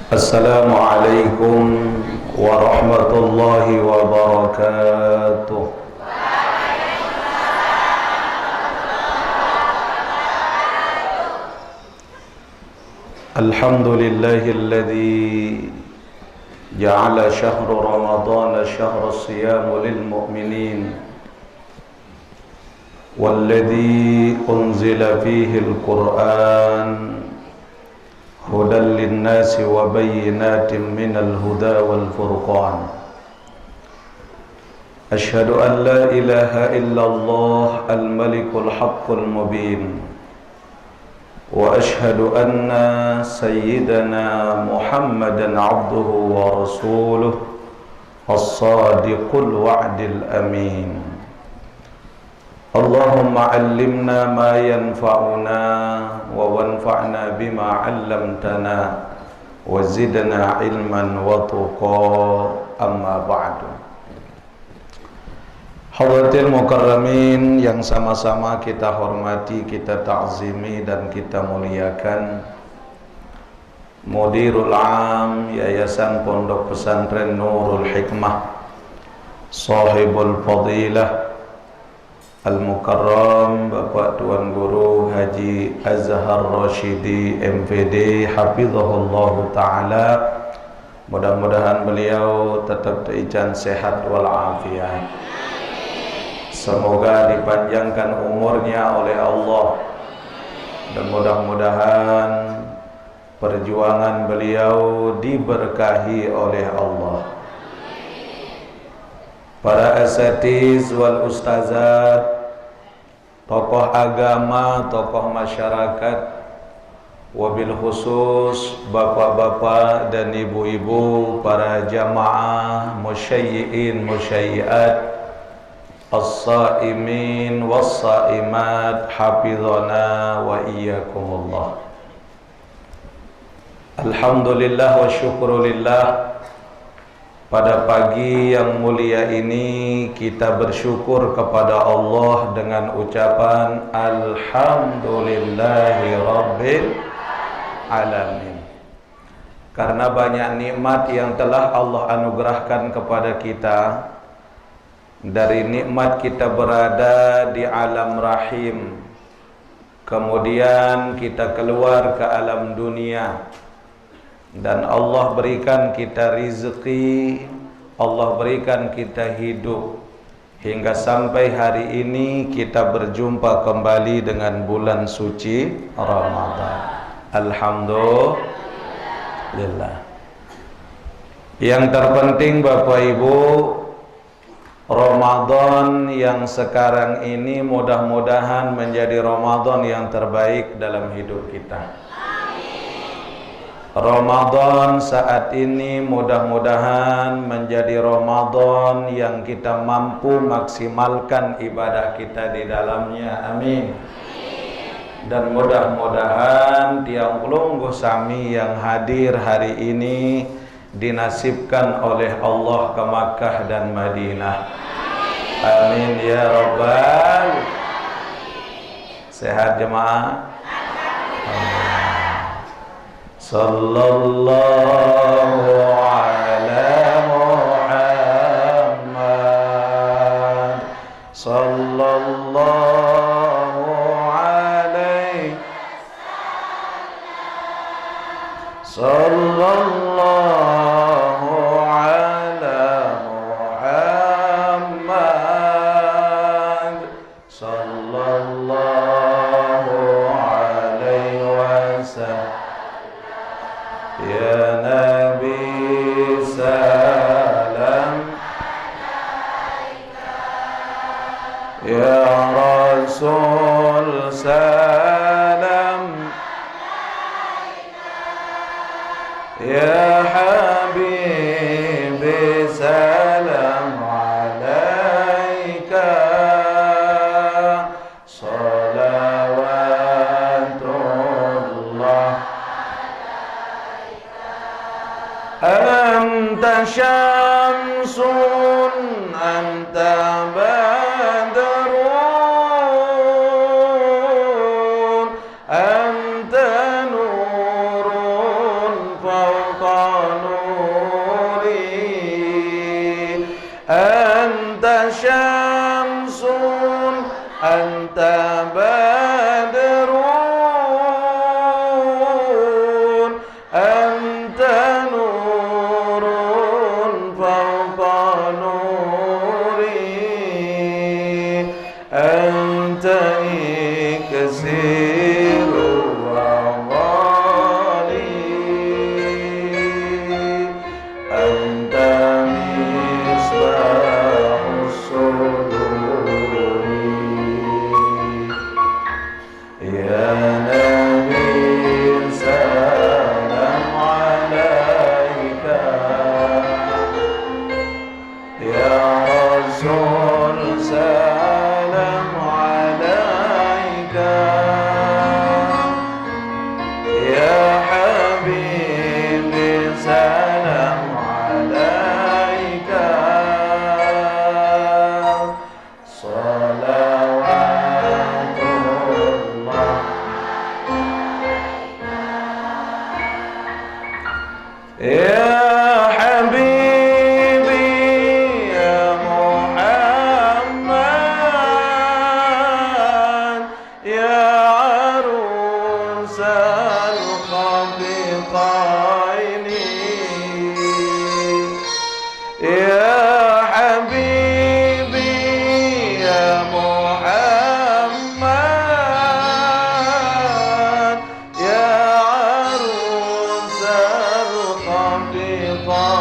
Assalamualaikum warahmatullahi wabarakatuh. Alhamdulillahilladzi ja'ala syahra ramadhana syahra siyam lil mu'minin walladzi unzila fihi al-Qur'an hudan linnasi wa bayyinatin minal huda wal furqan. Asyhadu an la ilaha illallah al-malikul haqqul mubin wa asyhadu anna sayyidana Muhammadan abduhu wa rasuluh as-sadiqul wa'dil amin. Allahumma allimna ma yanfa'una wa wanfa'na bima 'allamtana wa zidna ilman wa tuqa, amma ba'du. Hadratil mukarramin yang sama-sama kita hormati, kita ta'zimi dan kita muliakan, Mudirul Am Yayasan Pondok Pesantren Nurul Hikmah, Sahibul Fadilah Al-Mukarram Bapak Tuan Guru Haji Azhar Rashidi MPD hafizahullah ta'ala. Mudah-mudahan beliau tetap diijan sehat walafiat. Semoga dipanjangkan umurnya oleh Allah, dan mudah-mudahan perjuangan beliau diberkahi oleh Allah. Para asatiz wal ustazat, tokoh agama, tokoh masyarakat, wabil khusus bapak-bapak dan ibu-ibu, para jamaah musyayyi'in musyayyi'at, as-saimin was-saimat, hafizana wa iyyakumullah. Alhamdulillah wa syukrulillah. Pada pagi yang mulia ini kita bersyukur kepada Allah dengan ucapan Alhamdulillahi Rabbil Alamin. Karena banyak nikmat yang telah Allah anugerahkan kepada kita. Dari nikmat kita berada di alam rahim, kemudian kita keluar ke alam dunia, dan Allah berikan kita rizki, Allah berikan kita hidup, hingga sampai hari ini kita berjumpa kembali dengan bulan suci Ramadan. Alhamdulillah. Yang terpenting Bapak Ibu, Ramadan yang sekarang ini mudah-mudahan menjadi Ramadan yang terbaik dalam hidup kita. Ramadan saat ini mudah-mudahan menjadi Ramadan yang kita mampu maksimalkan ibadah kita di dalamnya. Amin. Dan mudah-mudahan tiang pelungguh sami yang hadir hari ini dinasibkan oleh Allah ke Makkah dan Madinah. Amin ya Rabbal. Sehat jemaah. Sallallahu ala Muhammad, sallallahu alaihi, sallallahu ala Muhammad, sallallahu alaihi wasallam. Ya Nabi salam, Ya Rasul salam, Ya Habibi salam alaika, salawatullah. Anta syamsun, anta badrun, anta nurun fawqa Ya Habibi ya Muhammad ya arusal khafiqaini ya Habibi ya Muhammad ya arusal khafiqaini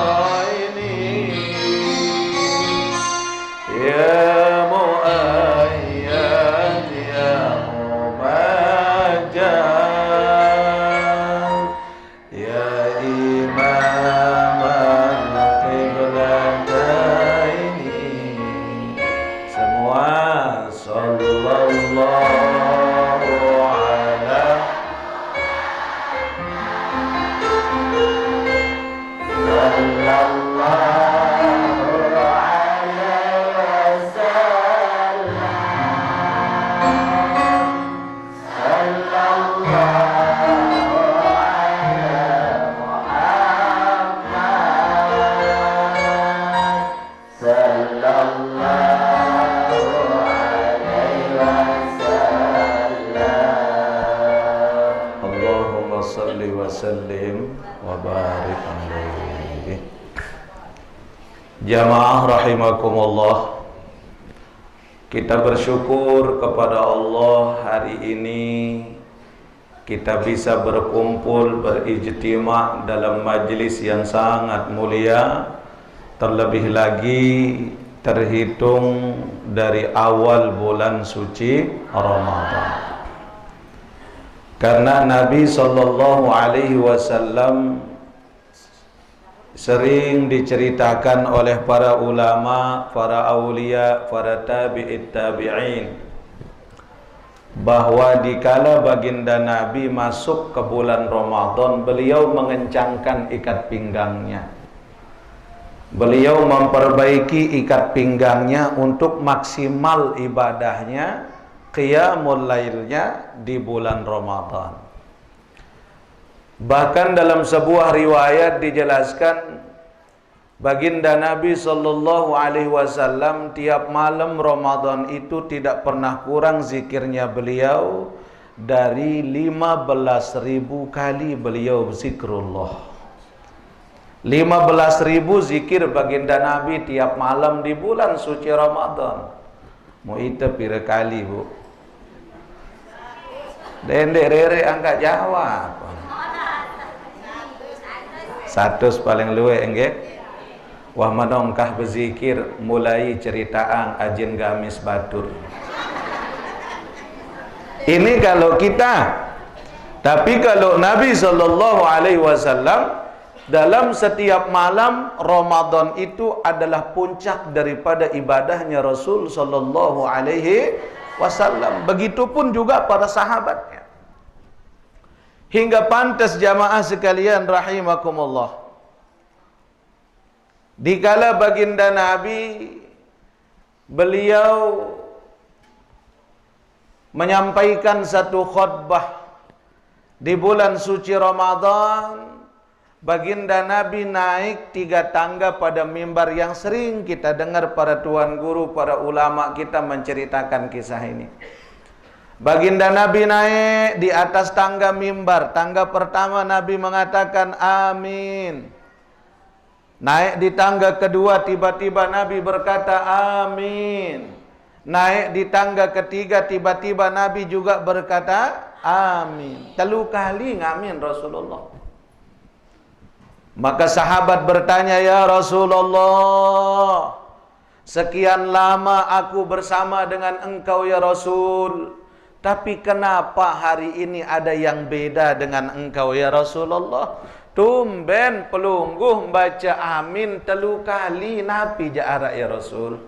ya muayyad ya mumajjad ya imam al-qiblataini. Semua sallallahu ala Allahumma salli wa sallim wa barik alaihi. Jamaah rahimakumullah, kita bersyukur kepada Allah hari ini kita bisa berkumpul berijtima dalam majlis yang sangat mulia, terlebih lagi terhitung dari awal bulan suci Ramadan. Karena Nabi sallallahu alaihi wasallam sering diceritakan oleh para ulama, para aulia, para tabi'it tabi'in bahwa dikala baginda Nabi masuk ke bulan Ramadan, beliau mengencangkan ikat pinggangnya. Beliau memperbaiki ikat pinggangnya untuk maksimal ibadahnya, qiyamul lailnya di bulan Ramadan. Bahkan dalam sebuah riwayat dijelaskan baginda Nabi sallallahu alaihi wasallam tiap malam Ramadan itu tidak pernah kurang zikirnya beliau dari 15.000 kali beliau zikrullah. 15.000 zikir baginda Nabi tiap malam di bulan suci Ramadan. Mau itu pira kali, Bu? Dendek rere angkat jawab. 100 paling luwe enggak? Wah manongkah berzikir mulai ceritaan ajin gamis batur. Ini kalau kita. Tapi kalau Nabi sallallahu alaihi wasallam dalam setiap malam Ramadan itu adalah puncak daripada ibadahnya Rasul sallallahu alaihi wasallam. Begitupun juga para sahabatnya. Hingga pantas jamaah sekalian rahimakumullah, dikala baginda Nabi beliau menyampaikan satu khutbah di bulan suci Ramadan, baginda Nabi naik 3 tangga pada mimbar yang sering kita dengar para tuan guru, para ulama kita menceritakan kisah ini. Baginda Nabi naik di atas tangga mimbar. Tangga pertama Nabi mengatakan amin. Naik di tangga kedua tiba-tiba Nabi berkata amin. Naik di tangga ketiga tiba-tiba Nabi juga berkata amin. 3 kali ngamin Rasulullah. Maka sahabat bertanya, ya Rasulullah, sekian lama aku bersama dengan engkau ya Rasul, tapi kenapa hari ini ada yang beda dengan engkau ya Rasulullah? Tumben pelungguh baca amin 3 kali Nabi jarak ya Rasul.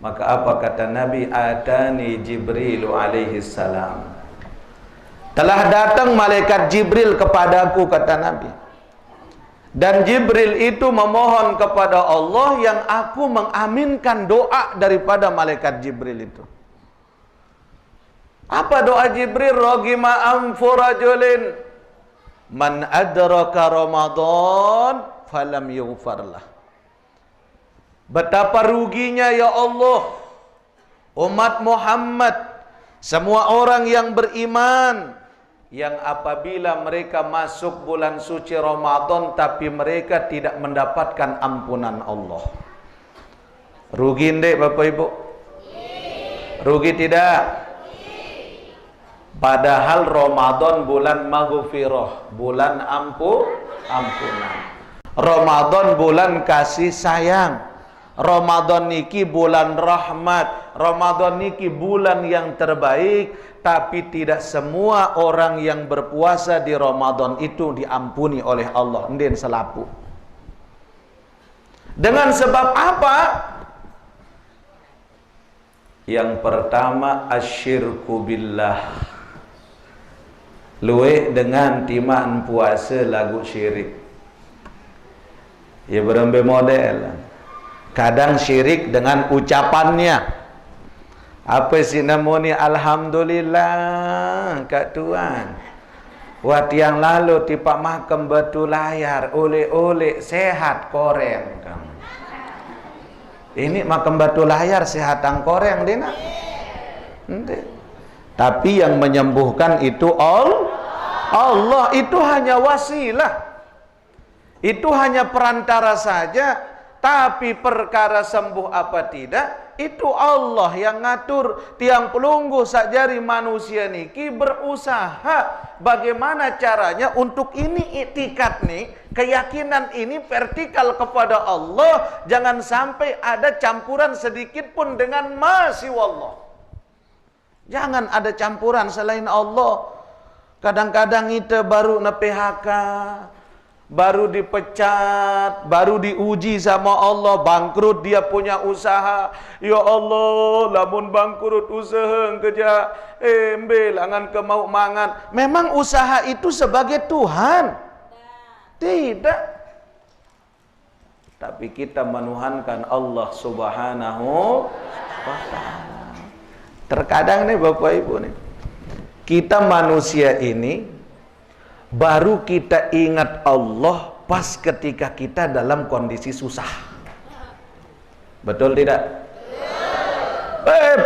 Maka apa kata Nabi? Atani Jibril alaihi salam. Telah datang malaikat Jibril kepadaku, kata Nabi. Dan Jibril itu memohon kepada Allah yang aku mengaminkan doa daripada malaikat Jibril itu. Apa doa Jibril? Ragima anfu rajulin Man adraka Ramadan falam yughfarlah. Betapa ruginya ya Allah umat Muhammad, semua orang yang beriman, yang apabila mereka masuk bulan suci Ramadan tapi mereka tidak mendapatkan ampunan Allah. Rugi ndek Bapak Ibu? Rugi tidak? Padahal Ramadan bulan maghfirah, bulan ampunan. Ramadan bulan kasih sayang. Ramadan niki bulan rahmat. Ramadan niki bulan yang terbaik. Tapi tidak semua orang yang berpuasa di Ramadan itu diampuni oleh Allah. Ndin selapu. Dengan sebab apa? Yang pertama asyirku billah. Luwe dengan timaan puasa lagu syirik. Ya berembe model. Kadang syirik dengan ucapannya. Apa sih namanya? Alhamdulillah Kak Tuan. Waktu yang lalu tipak makam batu layar, oleh-oleh sehat koreng. Ini makam batu layar sehatan koreng dia nak. Tapi yang menyembuhkan itu Allah. Itu hanya wasilah. Itu hanya perantara saja. Tapi perkara sembuh apa tidak, itu Allah yang ngatur. Tiang pelunggu sakjari manusia niki berusaha bagaimana caranya untuk ini iktikad nih, keyakinan ini vertikal kepada Allah. Jangan sampai ada campuran sedikit pun dengan masih Allah. Jangan ada campuran selain Allah. Kadang-kadang kita baru PHK, baru dipecat, baru diuji sama Allah, bangkrut dia punya usaha. Ya Allah, lamun bangkrut usaha kerja, langan kemau mangan. Memang usaha itu sebagai Tuhan? Tidak. Tapi kita menuhankan Allah Subhanahu wa ta'ala. Terkadang nih Bapak Ibu nih, kita manusia ini baru kita ingat Allah pas ketika kita dalam kondisi susah. Betul tidak?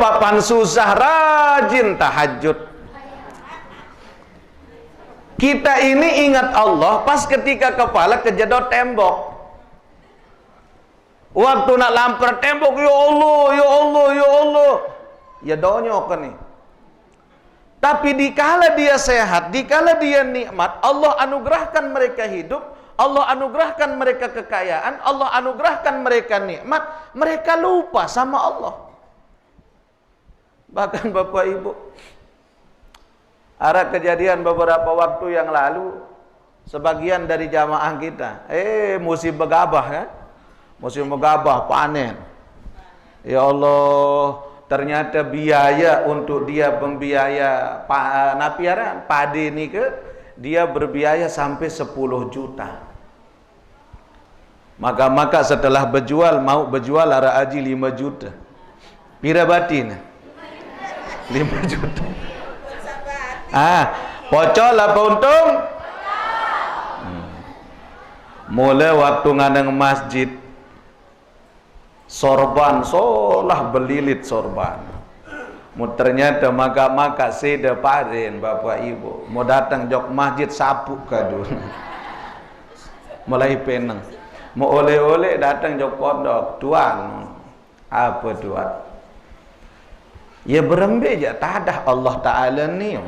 Papan susah rajin tahajud. Kita ini ingat Allah pas ketika kepala kejedot tembok. Waktu nak lampar tembok, ya Allah, ya Allah, ya Allah. Ya donyok nih. Tapi dikala dia sehat, dikala dia nikmat, Allah anugerahkan mereka hidup, Allah anugerahkan mereka kekayaan, Allah anugerahkan mereka nikmat, mereka lupa sama Allah. Bahkan Bapak Ibu, ada kejadian beberapa waktu yang lalu, sebagian dari jamaah kita, musim begabah kan? Musim begabah, panen. Ya Allah, ternyata biaya untuk dia pembiaya napiaran padi ni ke, dia berbiaya sampai 10 juta. Maka setelah berjual, mau berjual ara aji 5 juta. Pira batin? 5 juta. Pocol apa untung? Mulai waktu ngadeng masjid, sorban solah belilit sorban. Ternyata maka seda paden Bapak Ibu mau datang jok masjid sapu kadu. Mulai peneng. Mau oleh-oleh datang jok pondok, tuan. Apa tuan? Ya berembe je tadah Allah Taala ni.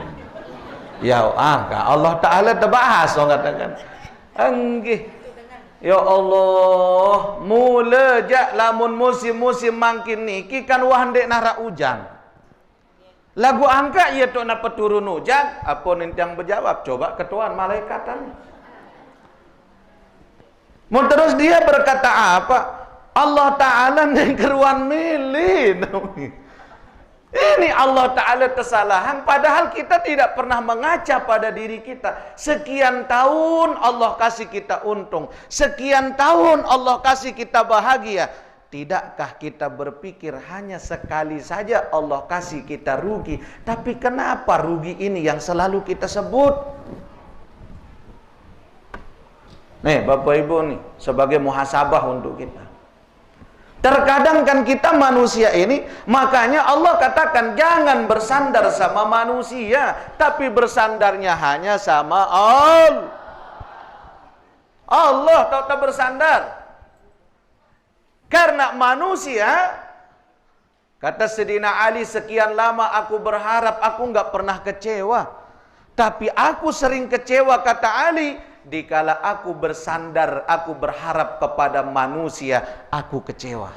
Ya Allah Taala terbahas orang katakan. Enggih. Ya Allah, mula jak lamun musim-musim mangkin niki kan wah ndek nara hujan. Lagu angka ia tu nak peturun hujan, apa yang berjawab? Coba ketuan malaikatan. Mau terus dia berkata apa? Allah Ta'ala yang keruan milih. Ini Allah Ta'ala kesalahan, padahal kita tidak pernah mengaca pada diri kita. Sekian tahun Allah kasih kita untung, sekian tahun Allah kasih kita bahagia. Tidakkah kita berpikir hanya sekali saja Allah kasih kita rugi? Tapi kenapa rugi ini yang selalu kita sebut? Nih Bapak Ibu nih, sebagai muhasabah untuk kita. Terkadang kan kita manusia ini, makanya Allah katakan jangan bersandar sama manusia, tapi bersandarnya hanya sama Allah. Allah tak bersandar. Karena manusia, kata Sayyidina Ali, sekian lama aku berharap, aku nggak pernah kecewa. Tapi aku sering kecewa, kata Ali, dikala aku bersandar, aku berharap kepada manusia, aku kecewa.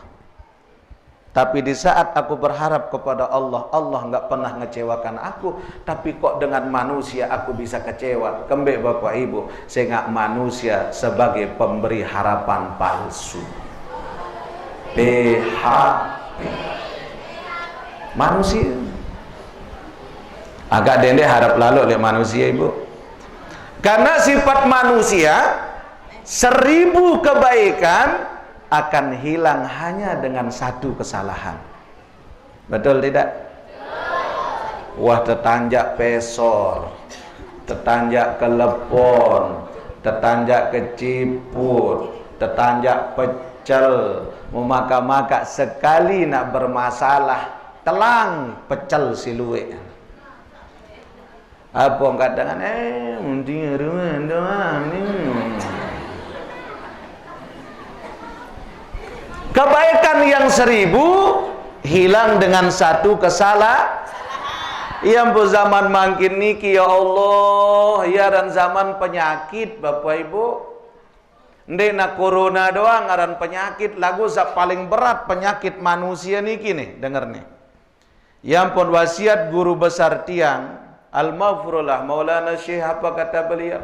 Tapi di saat aku berharap kepada Allah, Allah nggak pernah ngecewakan aku. Tapi kok dengan manusia aku bisa kecewa? Kembali Bapak Ibu, sehingga manusia sebagai pemberi harapan palsu. PHP. Manusia agak dendek harap lalu oleh manusia, Ibu. Karena sifat manusia, 1000 kebaikan akan hilang hanya dengan 1 kesalahan. Betul tidak? Wah, tetanjak pesor, tetanjak kelepon, tetanjak keciput, tetanjak pecel, memaka-maka sekali nak bermasalah, telang pecel siluwe. Apa katakan mending rumah doang nih. Kebaikan yang 1000 hilang dengan 1 kesalahan. Yang bu zaman makin niki ya Allah, ya dan zaman penyakit Bapak Ibu. Ndek na corona doang ngaran penyakit, lagu paling berat penyakit manusia niki nih, denger nih. Yang pun wasiat guru besar tiang Al-Maghfurullah Maulana Syekh, apa kata beliau?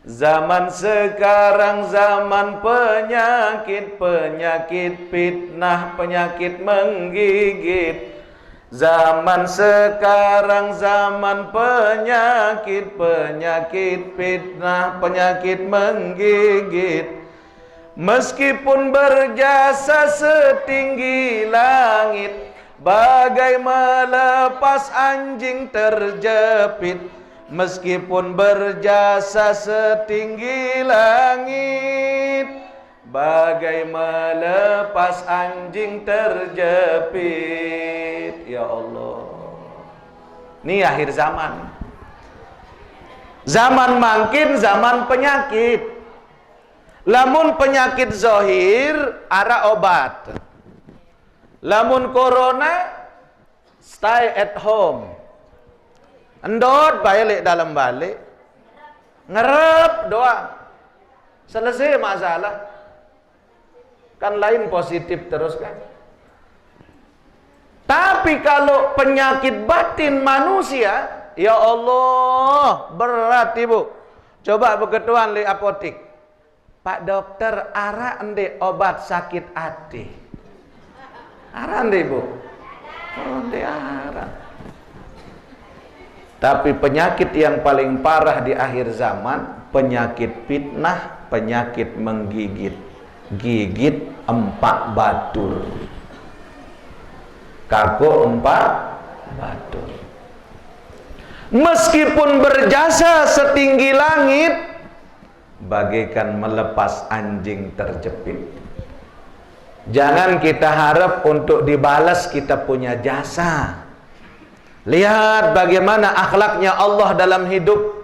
Zaman sekarang zaman penyakit, penyakit fitnah, penyakit menggigit. Zaman sekarang zaman penyakit, penyakit fitnah, penyakit menggigit. Meskipun berjasa setinggi langit, bagai melepas anjing terjepit. Meskipun berjasa setinggi langit, bagai melepas anjing terjepit. Ya Allah, ini akhir zaman. Zaman makin zaman penyakit. Lamun penyakit zohir ara obat. Lamun corona stay at home. Endot balik dalam balik, ngerep doang, selesai masalah. Kan lain positif terus kan. Tapi kalau penyakit batin manusia, ya Allah berat Ibu. Coba beketuan li apotik, Pak dokter ara ende obat sakit hati. Ara ende Ibu, ende ara. Tapi penyakit yang paling parah di akhir zaman, penyakit fitnah, penyakit menggigit. Gigit 4 batul. Kaku 4 batul. Meskipun berjasa setinggi langit, bagaikan melepas anjing terjepit. Jangan kita harap untuk dibalas kita punya jasa. Lihat bagaimana akhlaknya Allah dalam hidup.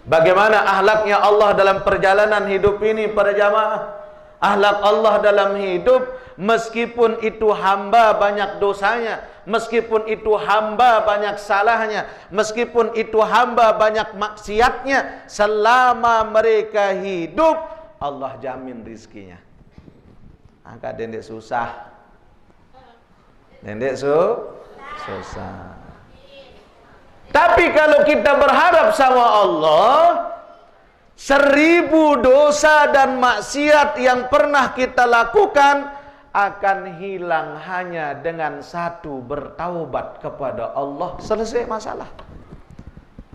Bagaimana akhlaknya Allah dalam perjalanan hidup ini para jamaah. Akhlak Allah dalam hidup, meskipun itu hamba banyak dosanya, meskipun itu hamba banyak salahnya, meskipun itu hamba banyak maksiatnya, selama mereka hidup, Allah jamin rizkinya. Angka dendek susah. Dendek susah. Tapi kalau kita berharap sama Allah, 1000 dosa dan maksiat yang pernah kita lakukan akan hilang hanya dengan 1 bertaubat kepada Allah, selesai masalah.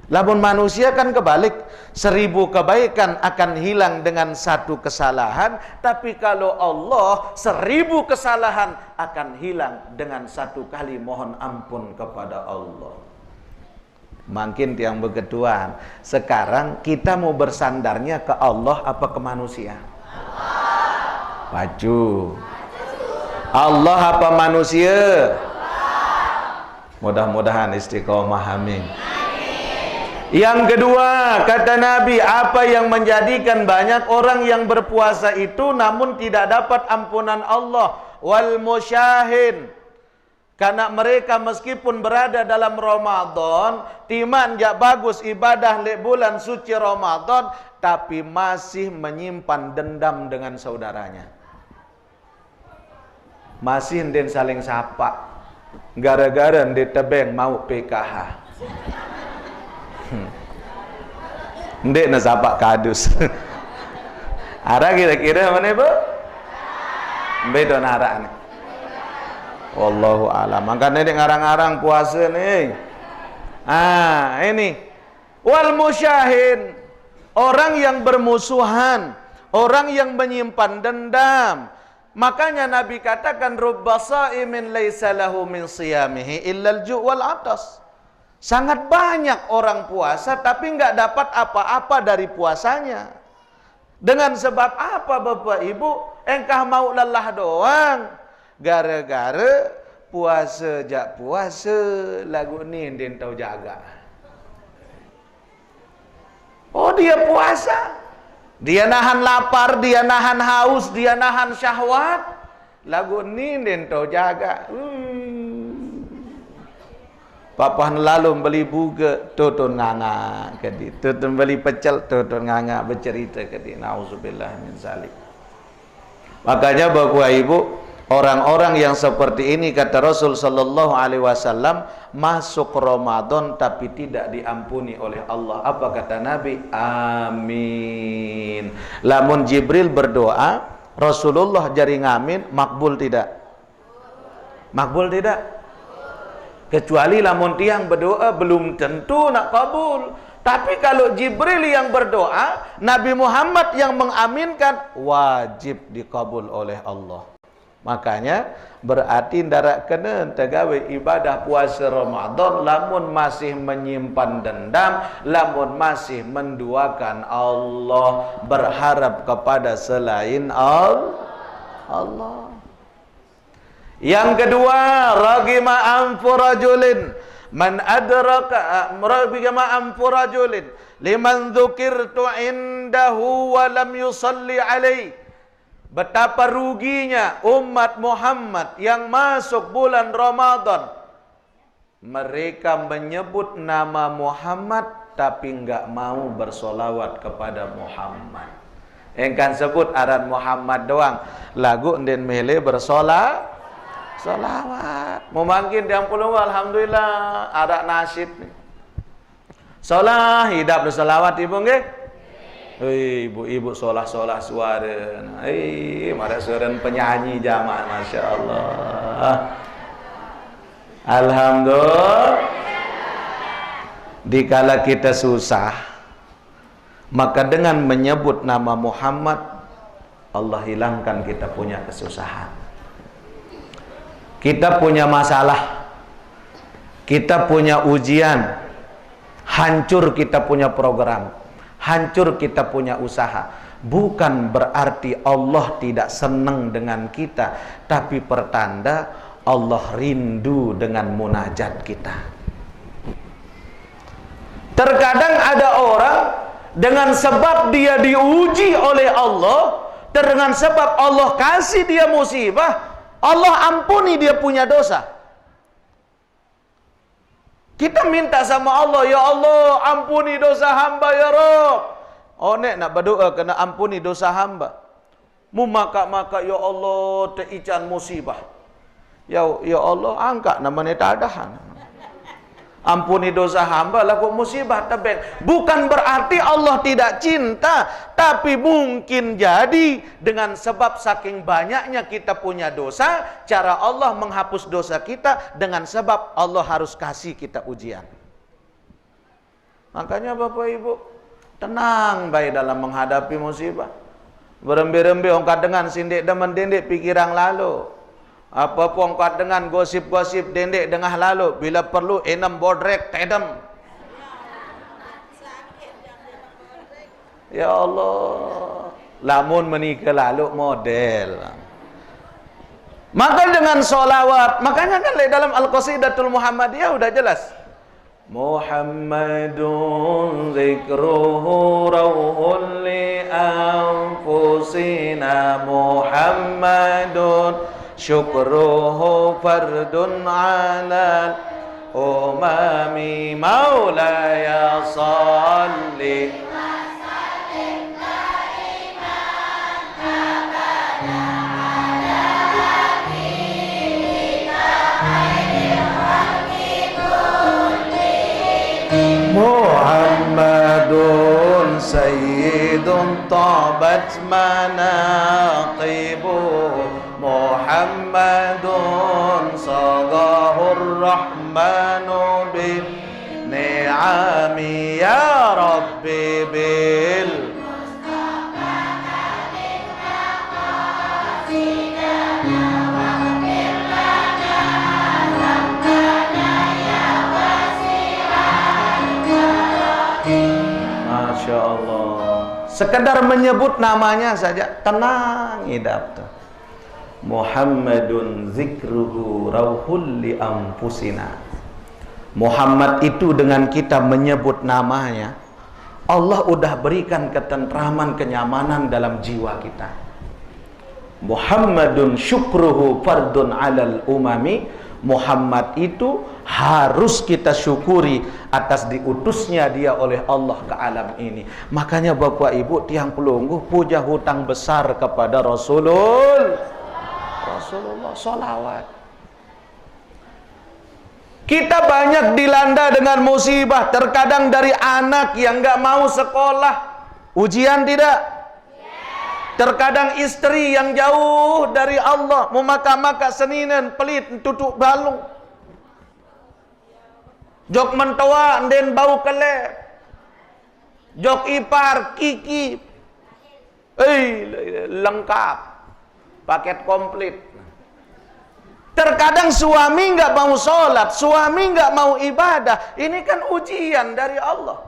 Lamun manusia kan kebalik, 1000 kebaikan akan hilang dengan 1 kesalahan. Tapi kalau Allah, 1000 kesalahan akan hilang dengan 1 kali mohon ampun kepada Allah. Makin tiang begetuan. Sekarang kita mau bersandarnya ke Allah apa ke manusia? Maju. Allah apa manusia? Mudah-mudahan istiqomah, amin. Yang kedua, kata Nabi, apa yang menjadikan banyak orang yang berpuasa itu namun tidak dapat ampunan Allah? Wal musyahin. Karena mereka meskipun berada dalam Ramadan, timan jak bagus ibadah le bulan suci Ramadan, tapi masih menyimpan dendam dengan saudaranya. Masih den saling sapa. Gara-gara den tebeng mau PKH. Ndek na sapa kadus. Ara kira-kira mana bu? Bedo nara nih. Wallahu a'lam. Makanya dia ngarang-ngarang puasa nih. Ini wal musyahin, orang yang bermusuhan, orang yang menyimpan dendam. Makanya Nabi katakan rubba sha'imin laisa lahu min siyamihi illa al-ju' wal 'atas. Sangat banyak orang puasa tapi enggak dapat apa-apa dari puasanya. Dengan sebab apa Bapak Ibu? Engkau mau lelah doang. Gara-gara puasa jak puasa lagu ni den tahu jaga. Oh dia puasa. Dia nahan lapar, dia nahan haus, dia nahan syahwat. Lagu ni den tahu jaga. Papan lalu beli buga tutun nganga kedi, tutun beli pecel tutun nganga bercerita kedi. Nauzubillah min zalik. Makanya Bapak Ibu, orang-orang yang seperti ini kata Rasul sallallahu alaihi wasallam masuk Ramadan tapi tidak diampuni oleh Allah. Apa kata Nabi? Amin. Lamun Jibril berdoa, Rasulullah jari ngamin, makbul tidak? Makbul tidak? Kecuali lamun tiang berdoa belum tentu nak kabul. Tapi kalau Jibril yang berdoa, Nabi Muhammad yang mengaminkan, wajib dikabul oleh Allah. Makanya berarti ndarak kena tegawe ibadah puasa Ramadan lamun masih menyimpan dendam, lamun masih menduakan Allah, berharap kepada selain Allah. Yang kedua, ragima anfu rajulin man adraka ragima anfu rajulin liman dzukirtu indahu wa lam yusalli alaihi. Betapa ruginya umat Muhammad yang masuk bulan Ramadan, mereka menyebut nama Muhammad tapi enggak mau bersolawat kepada Muhammad. Engkan sebut aran Muhammad doang, lagu den mele bersolawat. Salawat. Mau makin yang puluh alhamdulillah ada nasyid nih. Solah hidup bersolawat ibu nggih? Ibu-ibu solah-solah suara. Mara suara penyanyi jamaah Masya Allah. Alhamdulillah. Dikala kita susah, maka dengan menyebut nama Muhammad, Allah hilangkan kita punya kesusahan. Kita punya masalah, kita punya ujian, hancur kita punya program, hancur kita punya usaha. Bukan berarti Allah tidak senang dengan kita, tapi pertanda Allah rindu dengan munajat kita. Terkadang ada orang dengan sebab dia diuji oleh Allah, dengan sebab Allah kasih dia musibah, Allah ampuni dia punya dosa. Kita minta sama Allah, ya Allah ampuni dosa hamba ya Rabb. Oh nek nak berdoa kena ampuni dosa hamba. Mu maka ya Allah teican musibah. Ya Allah angkat namanya tadahan. Ampuni dosa hamba laku musibah tebeng. Bukan berarti Allah tidak cinta, tapi mungkin jadi dengan sebab saking banyaknya kita punya dosa, cara Allah menghapus dosa kita dengan sebab Allah harus kasih kita ujian. Makanya Bapak Ibu tenang baik dalam menghadapi musibah. Berembe-rembe ongkat dengan sindik dan mendendek pikiran lalu. Apa pun kat dengan gosip-gosip dendek dengah lalu, bila perlu enam bodrek tedem. Ya Allah, lamun menikah lalu model. Maka dengan solawat, makanya kan dalam Al-Qasidatul Muhammadiyah udah jelas. Muhammadun zikruhu rawhun li anfusina, Muhammadun syukruhu fardun alal umami, maulaya salli Muhammadun sayyidun tabat manaqibuh, Muhammadun sagahur rahmanu bin ni'ami, ya Rabbi bil Masya Allah. Sekedar menyebut namanya saja tenang hidup tuh. Muhammadun zikruhu rauhul li anfusina. Muhammad itu dengan kita menyebut namanya, Allah udah berikan ketentraman, kenyamanan dalam jiwa kita. Muhammadun syukruhu fardun alal umami. Muhammad itu harus kita syukuri atas diutusnya dia oleh Allah ke alam ini. Makanya Bapak Ibu tiang pelungguh puja hutang besar kepada Rasulullah salawat. Kita banyak dilanda dengan musibah, terkadang dari anak yang gak mau sekolah, ujian tidak? Terkadang istri yang jauh dari Allah, mau maka seninan, pelit, tutuk balung. Jok mentua, den bau kelep. Jok ipar, kiki. Lengkap. Paket komplit. Terkadang suami nggak mau sholat, suami nggak mau ibadah. Ini kan ujian dari Allah.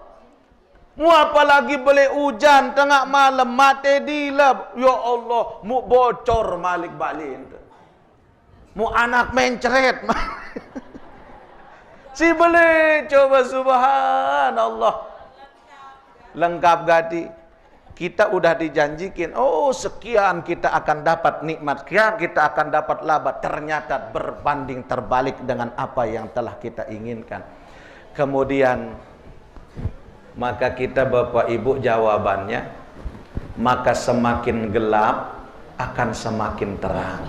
Mu apalagi boleh hujan tengah malam mati dilap, ya Allah, mu bocor malik balik, mu anak mencret, si boleh coba subhanallah, lengkap gadi. Kita udah dijanjikin, oh sekian kita akan dapat nikmat, sekian kita akan dapat laba, ternyata berbanding terbalik dengan apa yang telah kita inginkan. Kemudian maka kita Bapak Ibu jawabannya, maka semakin gelap akan semakin terang.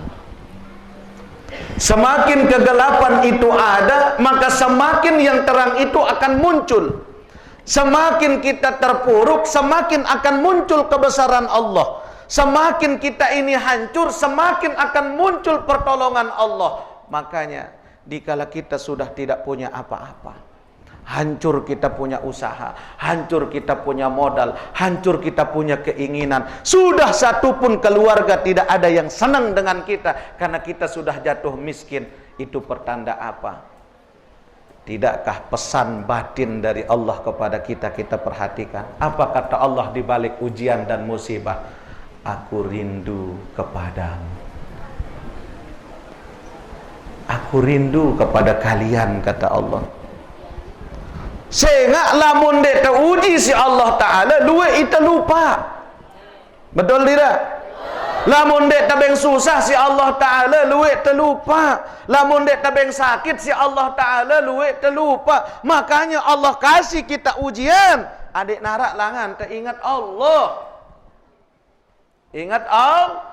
Semakin kegelapan itu ada, maka semakin yang terang itu akan muncul. Semakin kita terpuruk, semakin akan muncul kebesaran Allah. Semakin kita ini hancur, semakin akan muncul pertolongan Allah. Makanya dikala kita sudah tidak punya apa-apa, hancur kita punya usaha, hancur kita punya modal, hancur kita punya keinginan, sudah satupun keluarga tidak ada yang senang dengan kita karena kita sudah jatuh miskin. Itu pertanda apa? Tidakkah pesan batin dari Allah kepada kita, kita perhatikan. Apa kata Allah di balik ujian dan musibah? Aku rindu kepadamu. Aku rindu kepada kalian, kata Allah. Sehingga lamun dek uji si Allah Ta'ala, luwe itu lupa. Betul tidak? Lamun dek tabeng susah si Allah Ta'ala, luwe terlupa. Lamun dek tabeng sakit si Allah Ta'ala, luwe terlupa. Makanya Allah kasih kita ujian. Adik narak langan, teringat Allah. Ingat Allah.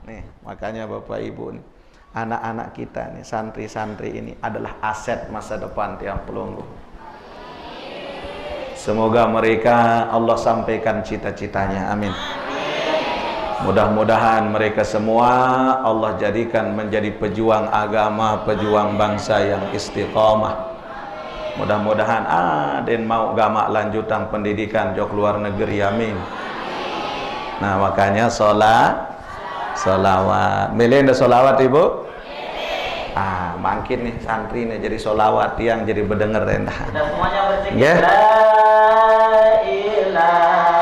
Nih, makanya Bapak Ibu nih, anak-anak kita nih, santri-santri ini adalah aset masa depan tiang pelunggu. Semoga mereka Allah sampaikan cita-citanya, amin. Mudah-mudahan mereka semua Allah jadikan menjadi pejuang agama, pejuang bangsa yang istiqamah. Mudah-mudahan dan mau gamak lanjutan pendidikan jok luar negeri, amin. Nah makanya solawat. Milih ndak solawat ibu? Makin nih santri nih jadi solawat, yang jadi berdengar entah. Kita semuanya berzikir. Yeah. La ilaha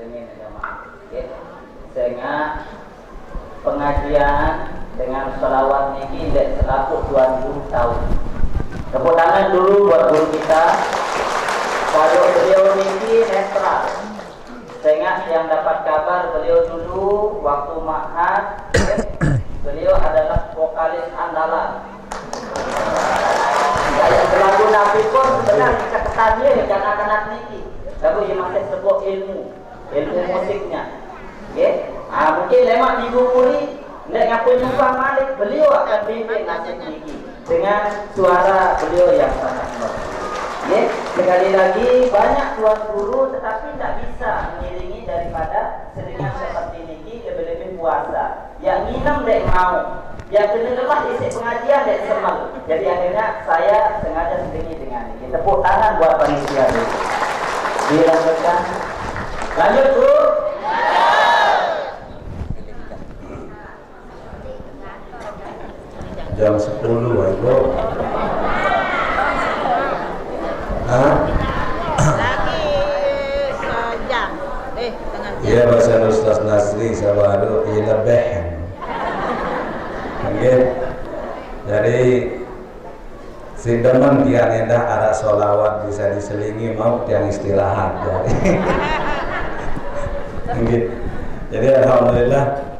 sedengin jamaah. Sehingga pengajian dengan sholawat niki tidak selaku 20 tahun. Tepuk tangan dulu buat guru kita. Kalau beliau niki netral, sehingga yang dapat kabar beliau dulu waktu ma'had, beliau adalah vokalis andalan. Kayak lagu Nabi pun sebenarnya keketannya dan anak-anak niki. Tapi dia masih sebut ilmu musiknya. Mungkin lemak minggu muri nek ngapain nyumbang malik, beliau akan bimbing nasib niki dengan suara beliau yang sangat merdu. Sekali lagi banyak tuan guru tetapi tidak bisa mengiringi daripada sedengan seperti niki lebih-lebih puasa. Yang nginam dek mau, yang kena lepas isi pengajian dek semal. Jadi akhirnya saya sengaja sedengi dengan ini. Tepuk tangan buat panitia dulu. Dilanjutkan. Lanjut guru. Jam 10 Ibu. Lagi sejam. Tengah jam. Iya bahasa Ustaz Nasri sabaru ilabeh. Jadi si demen tiang endah arah solawat bisa diselingi mau tiang istirahat. Jadi alhamdulillah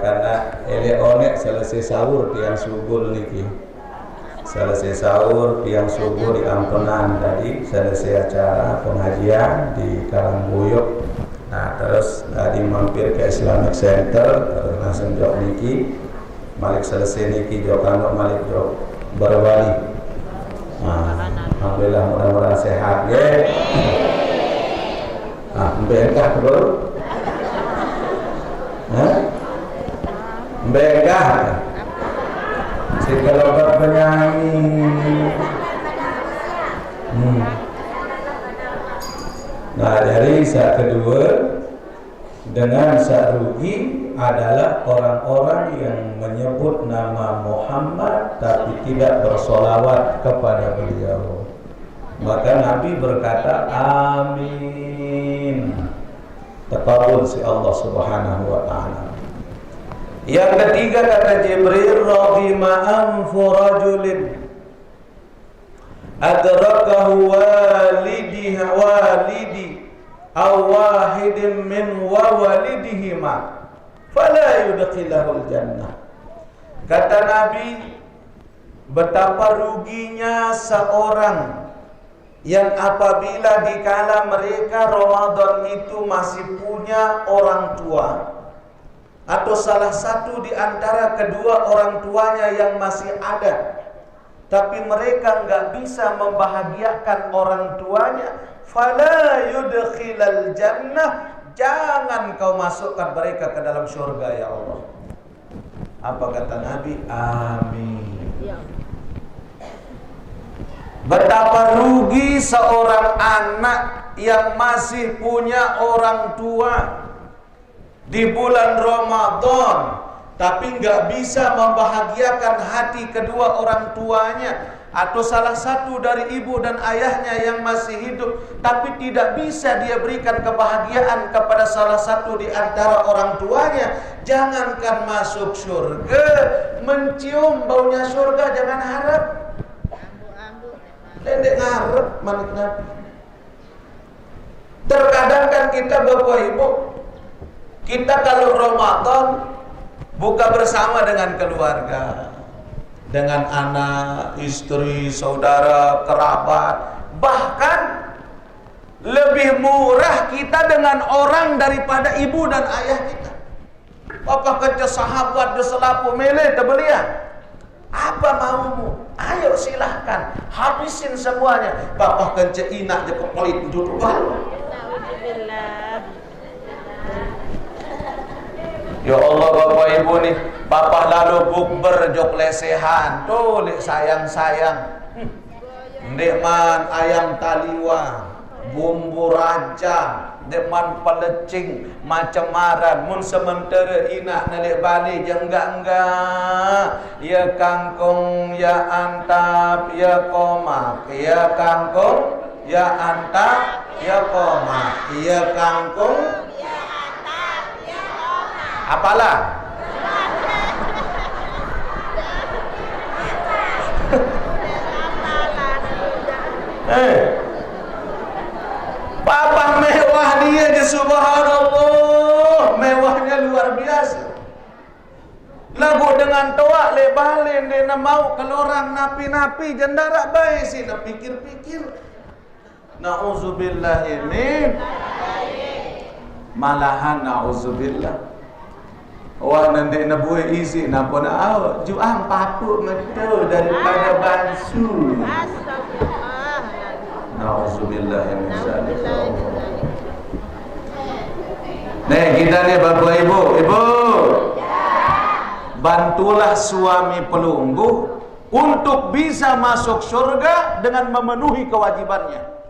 karena eleonek selesai sahur tiang subuh niki. Selesai sahur tiang subuh di Ampenan tadi selesai acara pengajian di Karangbuyuk. Nah terus tadi mampir ke Islamic Center terus langsung jok niki. Malik selesai niki jok kanok Malik jok berwali. Nah, alhamdulillah mudah-mudahan sehat ya. Nah, mbengkah bro? Mbengkah? Si kelompok penyanyi. Nah, dari saat kedua dengan syar'i adalah orang-orang yang menyebut nama Muhammad tapi tidak bersolawat kepada beliau. Maka Nabi berkata amin. Taqabbal si Allah Subhanahu wa taala. Yang ketiga kata Jibril, raghima anfu rajulin adrakahu walidi aw wahidin min walidihima fala yudkhilahul jannah. Kata Nabi, betapa ruginya seorang yang apabila dikala mereka Ramadan itu masih punya orang tua atau salah satu di antara kedua orang tuanya yang masih ada, tapi mereka enggak bisa membahagiakan orang tuanya, fala yudkhilal jannah, jangan kau masukkan mereka ke dalam surga ya Allah. Apa kata Nabi? Amin. Betapa rugi seorang anak yang masih punya orang tua di bulan Ramadan tapi nggak bisa membahagiakan hati kedua orang tuanya, atau salah satu dari ibu dan ayahnya yang masih hidup tapi tidak bisa dia berikan kebahagiaan kepada salah satu di antara orang tuanya. Jangankan masuk surga, mencium baunya surga jangan harap. Lendek ngarep manik Nabi. Terkadang kan kita bapak ibu, kita kalau Ramadan buka bersama dengan keluarga, dengan anak, istri, saudara, kerabat. Bahkan lebih murah kita dengan orang daripada ibu dan ayah kita. Bapak kerja sahabat de selapu mele tebelia. Apa maumu? Ayo silahkan, habisin semuanya. Bapak kerja inak je kepelit duduk baru. Ya Allah bapak ibu nih, bapak lalu bukber jok lesehan, tuh lek sayang-sayang. Ndekman ayam taliwa, bumbu raja, ndekman pelecing, macam maran. Mun sementara inak nalek balik je enggak. Ya kangkung, ya antap, ya komak, ya kangkung, ya antap, ya koma, ya kangkung, apalah? Papa mewah dia je, subhanallah, mewahnya luar biasa. Lagu dengan toak le balen dia nak mau kelorang napi-napi jendara baik sih nak pikir-pikir. Nauzubillahi min, malahan nauzubillah. Wah nanti nak buat isi nak pun awak juang papuk betul daripada bansu. Astagfirullah. Nauzubillahi min zalik. Nih kita ni bapak ibu, bantulah suami pelunggu untuk bisa masuk surga dengan memenuhi kewajibannya.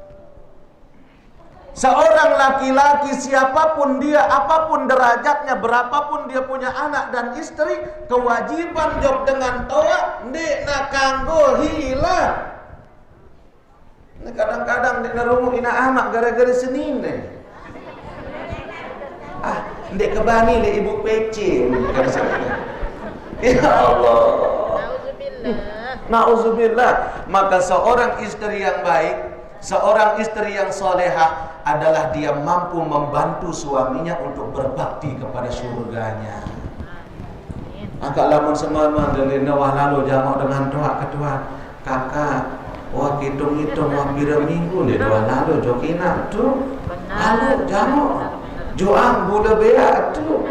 Seorang laki-laki siapapun dia, apapun derajatnya, berapapun dia punya anak dan istri, kewajiban job dengan toa ndek nak kanggo hilang. Ini kadang-kadang ndek narungu ina amak gara-gara senin ni. Ndek kebani le ibu pece. Ya Allah. Nauzubillah. Maka seorang istri yang baik, seorang istri yang solehah adalah dia mampu membantu suaminya untuk berbakti kepada surganya. Agak lamun semama delina wah lalu jamak dengan doa ketua kakak. Wah hitung-hitung wah bira minggu ni doa lalu jokina tu. Lalu jamak joang budak beak tu.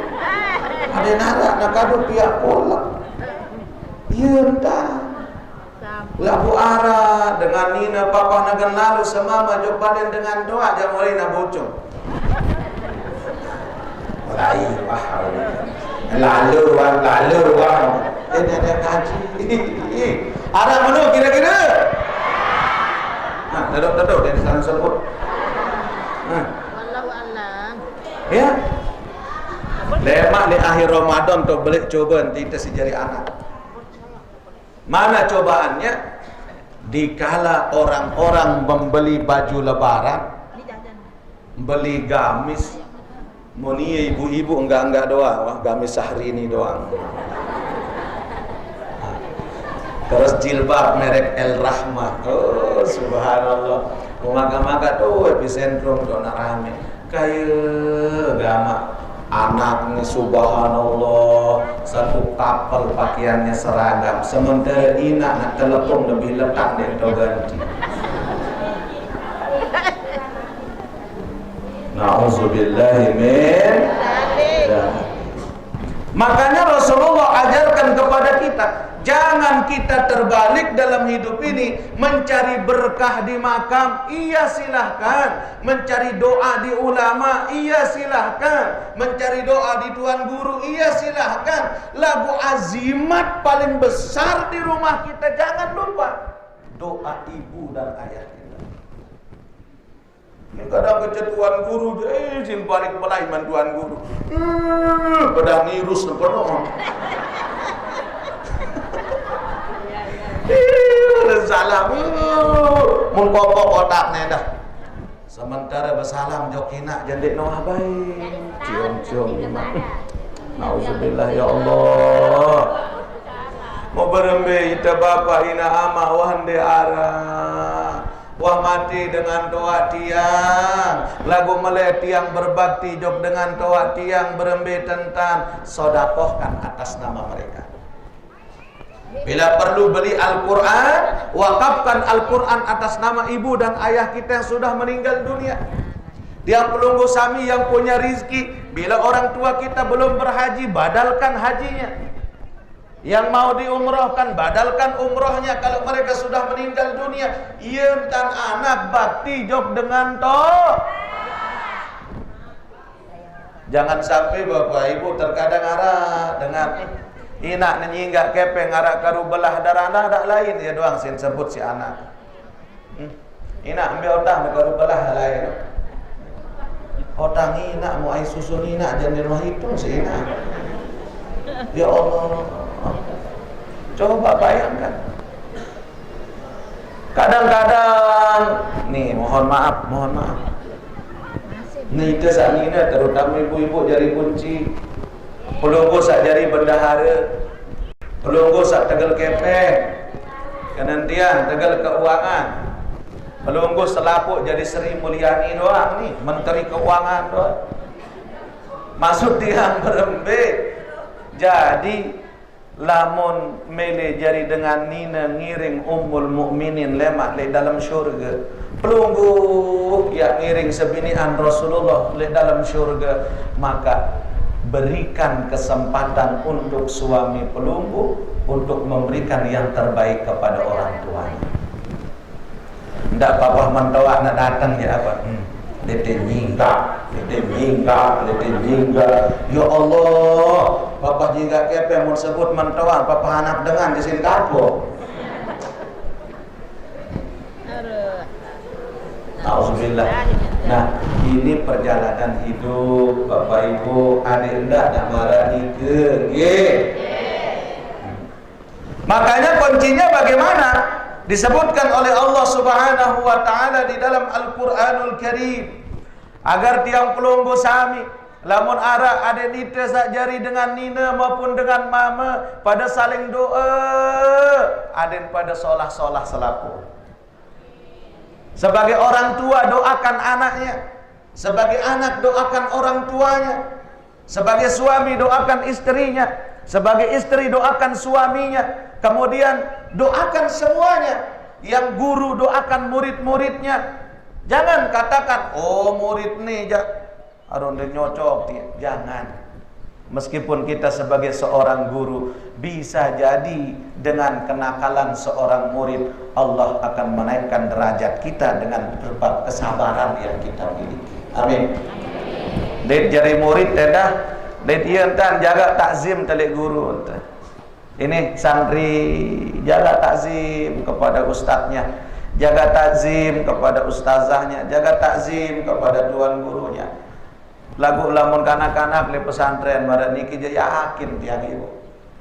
Ada narak nak kadu pihak pola. Ya entah. Labu ara dengan nina papa nagan lalu semama jok badan dengan doa jam mulai nak bocong. Mulai pahal. Lalu wang. Ini ada kaji. Ara mana kira-kira? Nah, duduk dari sana sebut. Wallahu a'lam. Ya. Lemak di akhir Ramadan tu balik coba nanti kita sejari anak. Mana cobaannya? Dikala orang-orang membeli baju lebaran, beli gamis, moni ibu-ibu enggak doang, wah gamis sehari ini doang. Terus jilbab merek El Rahmah, oh subhanallah, maga-maga tuh epicentrum dona rame, kayak gama. Anaknya subhanallah satu kapal pakaiannya seragam, sementara ina nak telepon lebih letak dari ganti. Nauzubillahi min dzalik. Makanya Rasulullah ajarkan kepada kita, jangan kita terbalik dalam hidup ini mencari berkah di makam, iya silahkan. Mencari doa di ulama, iya silahkan. Mencari doa di tuan guru, iya silahkan. Lagu azimat paling besar di rumah kita, jangan lupa doa ibu dan ayah kita. Kadang kecet tuan guru, sin balik belaiman tuan guru. Bedah nirus penuh. Salam mun kopok otaknya dah. Sementara bersalam jokina jandik noah baik. Cium-cium. Nauzubillah ya Allah. Mau berembe ita bapa ina ama wahande ara. Wah mati dengan doa tiang. Lagu meleh tiang berbakti jok dengan doa tiang berembe tentang sodakohkan atas nama mereka. Bila perlu beli Al-Quran, wakafkan Al-Quran atas nama ibu dan ayah kita yang sudah meninggal dunia. Dia pelunggu sami yang punya rizki, bila orang tua kita belum berhaji, badalkan hajinya. Yang mau diumrohkan, badalkan umrohnya. Kalau mereka sudah meninggal dunia, ia dan anak bakti jok dengan toh. Jangan sampai bapak ibu terkadang arah dengan inak nyinggak kepeng arak karu belah darah dak lain dia doang sin sebut si anak. Inak ambil otang karu belah lain. Otang inak mau ai susun inak jangan di rumah itu si inak. Ya Allah. Coba bayangkan. Kadang-kadang nih mohon maaf. Ni kita saat ni terutama ibu-ibu jari kunci, pelunggu sak jari bendahara, pelunggu sak tegal kepeng, kenantian tegal keuangan, pelunggu selaput jadi Sri Mulyani doang ni, Menteri Keuangan doang. Maksud tiang berembik. Jadi lamun mele jari dengan nina ngiring ummul mukminin lemak le dalam syurga, pelunggu ya ngiring sebinian Rasulullah le dalam syurga, maka berikan kesempatan untuk suami pelunggu untuk memberikan yang terbaik kepada orang tuanya. Ndak papa mentawak nak datang ya apa? Lete nyingga. Ya Allah, papa jika kepe mau sebut mentawak, papa anak dengan di sini kapo. Auzubillah. Nah, ini perjalanan hidup Bapak Ibu, adik enggak nak marah ke? Makanya kuncinya bagaimana? Disebutkan oleh Allah Subhanahu wa taala di dalam Al-Qur'anul Karim, agar tiang pelunggu sami lamun ara ade nite sak jari dengan nina maupun dengan mama pada saling doa, aden pada solah-solah selaku. Sebagai orang tua doakan anaknya, sebagai anak doakan orang tuanya, sebagai suami doakan istrinya, sebagai istri doakan suaminya. Kemudian doakan semuanya. Yang guru doakan murid-muridnya. Jangan katakan, oh murid nih harus nyocok. Jangan. Meskipun kita sebagai seorang guru, bisa jadi dengan kenakalan seorang murid, Allah akan menaikkan derajat kita dengan berbab kesabaran yang kita miliki. Amin. Dit jari murid tedah, dit ieu entan jaga takzim telik guru. Ini santri jaga takzim kepada ustadznya, jaga takzim kepada ustazahnya, jaga takzim kepada tuan gurunya. Lagu lamun kanak-kanak di pesantren pada niki yakin tiang ibu.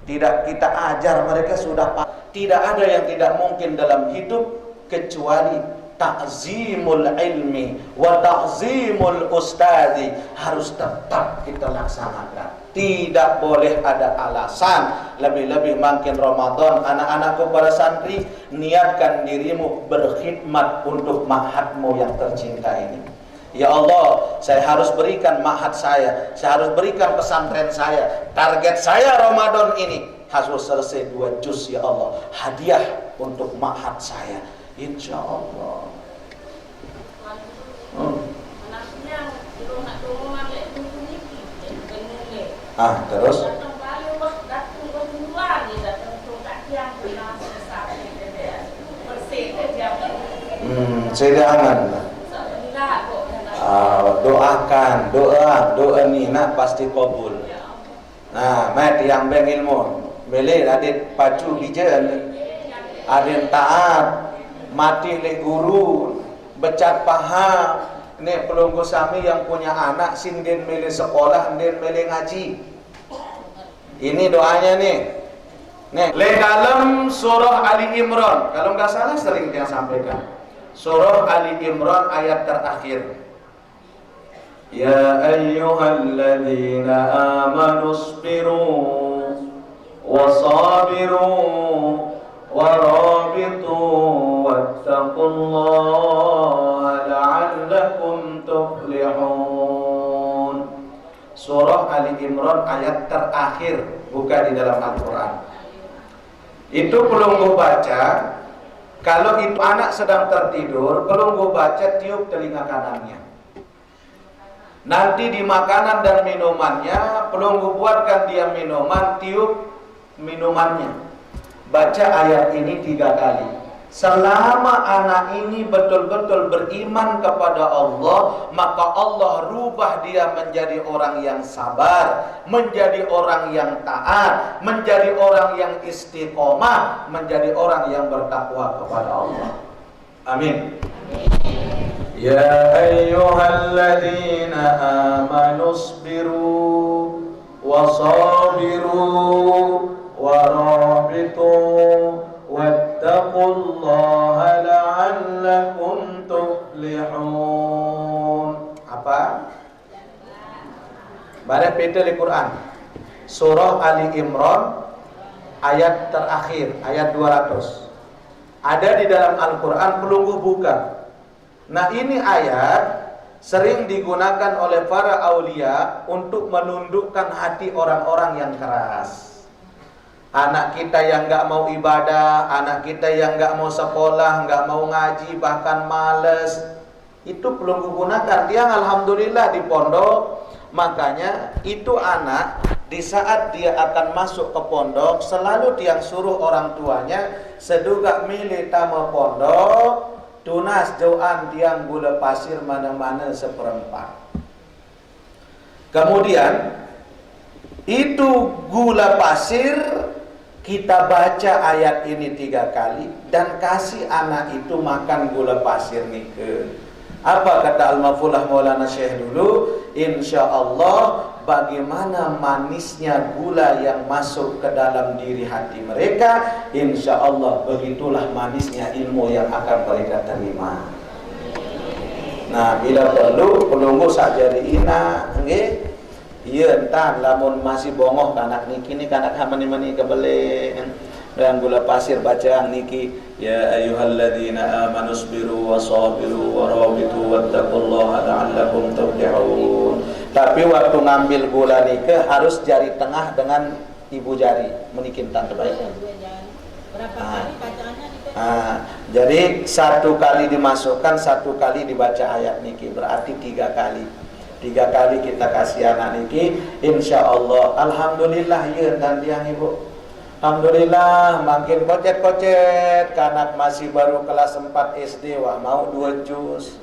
Tidak kita ajar mereka sudah tidak ada yang tidak mungkin dalam hidup kecuali ta'zimul ilmi wa ta'zimul ustazi harus tetap kita laksanakan. Tidak boleh ada alasan. Lebih-lebih makin Ramadan, anak-anakku para santri, niatkan dirimu berkhidmat untuk ma'hadmu yang tercinta ini. Ya Allah, saya harus berikan ma'had saya harus berikan pesantren saya. Target saya Ramadan ini harus selesai 2 juz ya Allah. Hadiah untuk ma'had saya, insya Allah. Terus sedangan doakan, doa ni nak pasti kabul. Nah, mat yang beng ilmu beli adit pacu bijen, adit taat mati le guru becat paham. Ini pelunggu sami yang punya anak sinden mele sekolah, sinden mele ngaji. Ini doanya nih. Nih, le dalam surah Ali Imran, kalau nggak salah sering dia sampaikan. Surah Ali Imran ayat terakhir. Ya ayyuhalladzina amanu isbiru wasabiru warabitu wattaqullaha la'allakum tuflihun. Surah Ali Imran ayat terakhir, buka di dalam Al-Quran. Itu pelunggu baca. Kalau itu anak sedang tertidur, pelunggu baca tiup telinga kanannya. Nanti di makanan dan minumannya, pelunggu buatkan dia minuman, tiup minumannya. Baca ayat ini 3 kali. Selama anak ini betul-betul beriman kepada Allah, maka Allah rubah dia menjadi orang yang sabar, menjadi orang yang taat, menjadi orang yang istiqomah, menjadi orang yang bertakwa kepada Allah. Amin. Ya ayyuhalladzina amanu isbiru wasabiru warabitu wattaqullaha la'allakum tuflihun. Apa apa? Mari kita di Quran. Surah Ali Imran ayat terakhir, ayat 200. Ada di dalam Al-Quran pelunggu bukan. Nah ini ayat sering digunakan oleh para aulia untuk menundukkan hati orang-orang yang keras. Anak kita yang gak mau ibadah, anak kita yang gak mau sekolah, gak mau ngaji, bahkan males, itu pelunggu gunakan. Dia alhamdulillah di pondok. Makanya itu anak di saat dia akan masuk ke pondok, selalu dia suruh orang tuanya seduga milih tamu pondok, tunas jauhan tiang gula pasir mana-mana seperempat. Kemudian itu gula pasir, kita baca ayat ini 3 kali dan kasih anak itu makan gula pasir nika. Apa kata Al-Mafullah Maulana Syekh dulu? Insya Allah bagaimana manisnya gula yang masuk ke dalam diri hati mereka, insya Allah begitulah manisnya ilmu yang akan mereka terima. Nah bila perlu penunggu saja di ina, nggih. Iya entah lamun masih bongoh kanak niki ni kanak hamani-mani kebele dan gula pasir bacaan niki ya ayyuhalladzina amanu sabiru wasabiru warabitu wattaqullaha la'allakum tuflihun. Tapi waktu ngambil gula nika harus jari tengah dengan ibu jari menikin tante baik. Berapa kali bacaannya nika? Jadi 1 kali dimasukkan, 1 kali dibaca ayat niki, berarti 3 kali. 3 kali kita kasih anak niki, insya Allah. Alhamdulillah ya dan tiang ibu. Alhamdulillah makin kocet-kocet. Kanak masih baru kelas 4 SD, wah mau 2 juz.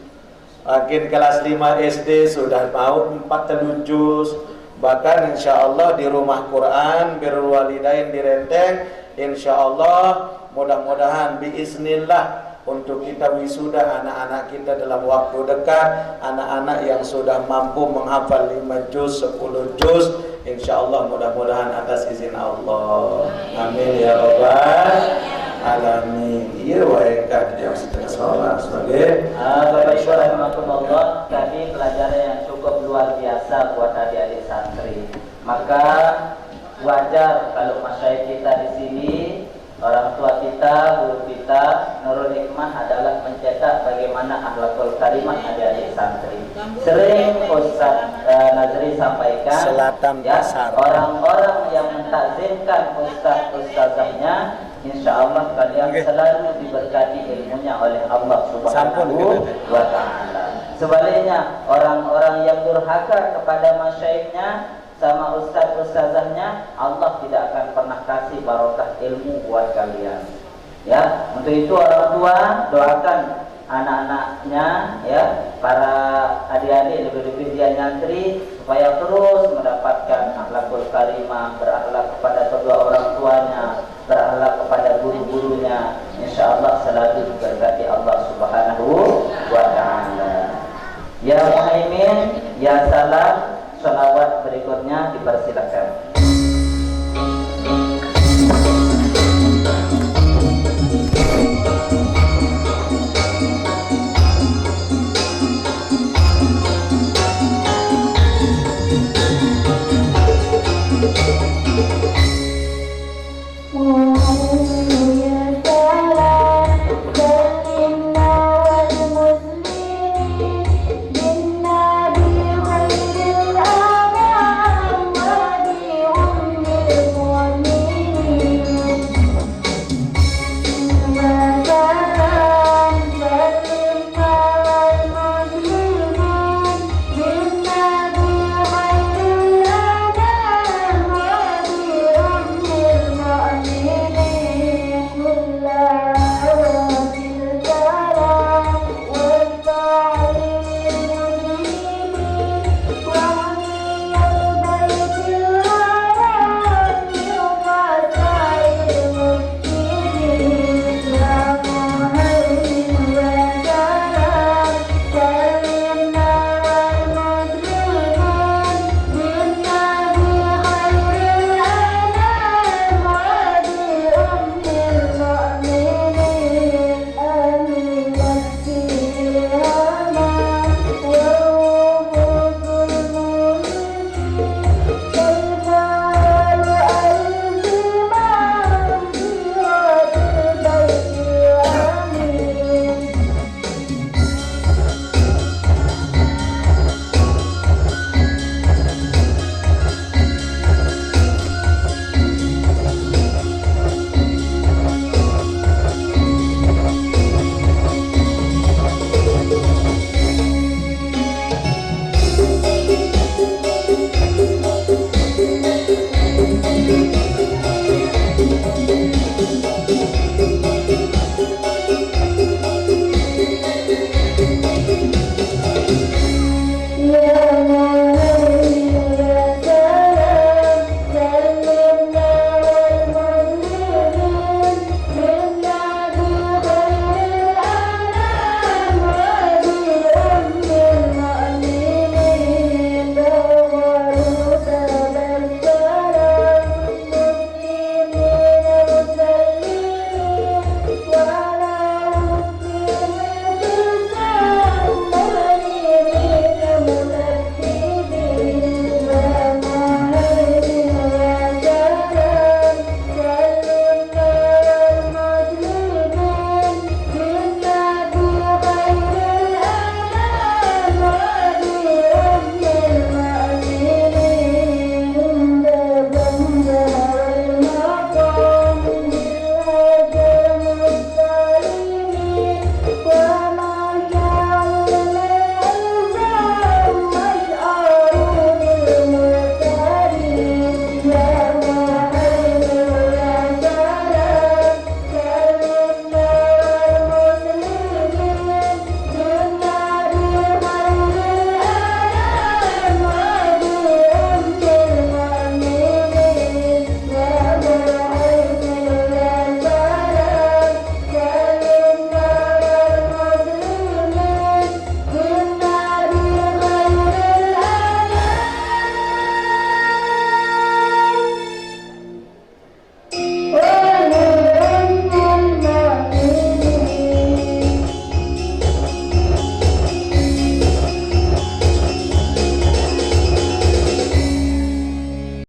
Makin kelas 5 SD sudah mau 4 juz. Bahkan insya Allah di rumah Quran birrul walidain di Renteng, insya Allah mudah-mudahan biiznillah untuk kita wisuda anak-anak kita dalam waktu dekat, anak-anak yang sudah mampu menghafal 5 juz, 10 juz, insyaallah mudah-mudahan atas izin Allah. Amin ya rabbal alamin. Iya wae kan yang setengah salat sebagai Bapak Ibu rahimakumullah, tadi pelajaran yang cukup luar biasa buat adik-adik santri. Maka wajar kalau masyayikh kita di sini, orang tua kita, guru kita, Nurul Hikmah adalah mencetak bagaimana akhlakul karimah adik-adik santri. Sering Ustaz Nazri sampaikan, ya, orang-orang yang mentakzimkan ustaz-ustazahnya, insya Allah kalian selalu diberkati ilmunya oleh Allah Subhanahu wa Ta'ala. Sebaliknya, orang-orang yang durhaka kepada masyaikhnya sama ustaz-ustazahnya, Allah tidak akan pernah kasih barokah ilmu buat kalian. Ya, untuk itu orang tua doakan anak-anaknya, ya, para adik-adik lebih-lebih dia nyantri supaya terus mendapatkan akhlakul karimah, berakhlak kepada kedua orang tuanya, berakhlak kepada guru-gurunya. Insyaallah selalu diberkati Allah Subhanahu wa Ta'ala. Ya Muhaimin, ya salam. Salawat berikutnya dipersilakan.